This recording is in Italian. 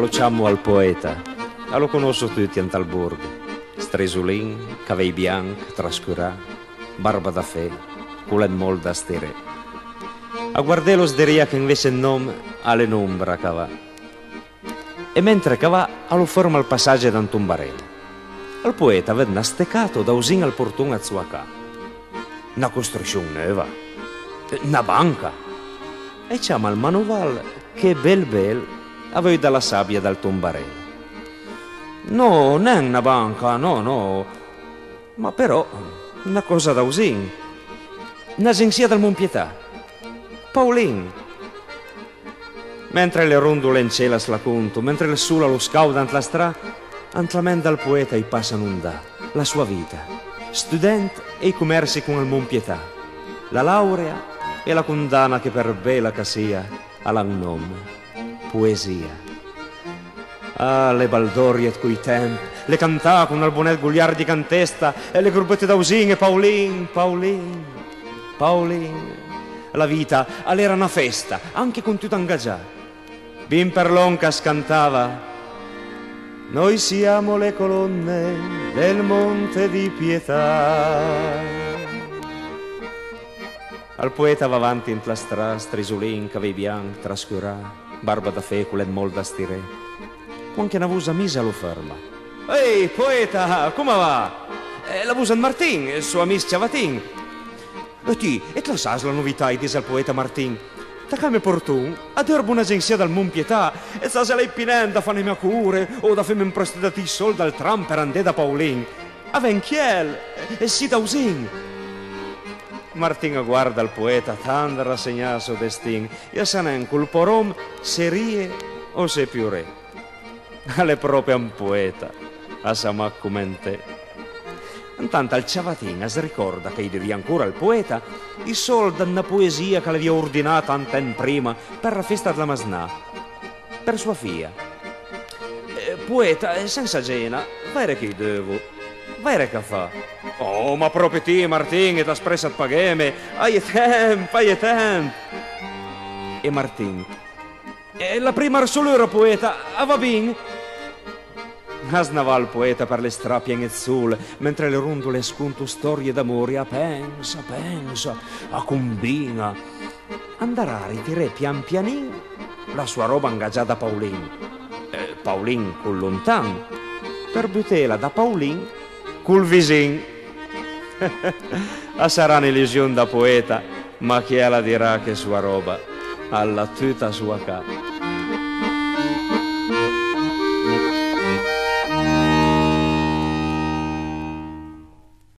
Lo chiamo al poeta, lo conosco tutti in Talborgo. Stresulin, cavei bianchi, trascurà, barba da fe, culo in mol da stere. A guardello sderia che invece il nome alle nombra cava. E mentre cava, allo forma il passaggio da un tombarello. Al poeta venne steccato da usin al portone a sua casa. Una costruzione nuova, una banca. E chiama il manoval che bel aveva dalla sabbia dal tombarello. No, non è una banca, no, ma però una cosa da usin. Un'agenzia del Monpietà. Paulin. Mentre le rondole in cielo la conto, mentre il sole lo scauda ant la strada, ant la mente al poeta i passa un'onda, la sua vita, studente e i commerci con il Monpietà, la laurea e la condanna che per bella che sia alla un nome. Poesia. Ah, le baldorie quei tempi, le cantà con il bonnet gugliardi cantesta e le gruppette d'ausin e Paulin. La vita all'era una festa, anche con tutto ingaggiato. Bin Perlonca scantava: noi siamo le colonne del Monte di Pietà. Al poeta va avanti in la strada, strisulin, cavei bianchi, trascurà, barba da fecula e mol da stire. Anche una vusa misa lo ferma. Ehi, poeta, come va? La vusa Martin, il suo amico Ciavatin. E ti, e la sai la novità, dice al poeta Martin. Da come portun, ad erbo un'agenzia dal Monpietà, e sa se lei pinenda fa le mie cure, o da femme imprestati soldi dal tram per andare da Paulin. A venchiel, e si da usin. Martin guarda il poeta, tanto rassegnato suo destin, e sa non col porom se rie o se più re. Alle proprio un poeta, a Samà come te. Intanto al Ciavatin si ricorda che gli devia ancora al poeta i soldi da una poesia che le aveva ordinata anten prima per la festa della Masnà, per sua figlia. Poeta, senza gena, vai che devo, vai che fa. Oh, ma proprio te, Martin, e ti espressa a pagare, hai tempo. E Martin, la prima solera poeta, va bene? Asnava il poeta per le strapie in sul, mentre le rondole sconto storie d'amore, a pensa, a combina. Andrà a ritirare pian pianin la sua roba ingaggiata da Paulin. Paulin col lontan, per butela da Paulin col visin. Sarà un'illusione da poeta, ma chi la dirà che sua roba alla tutta sua casa.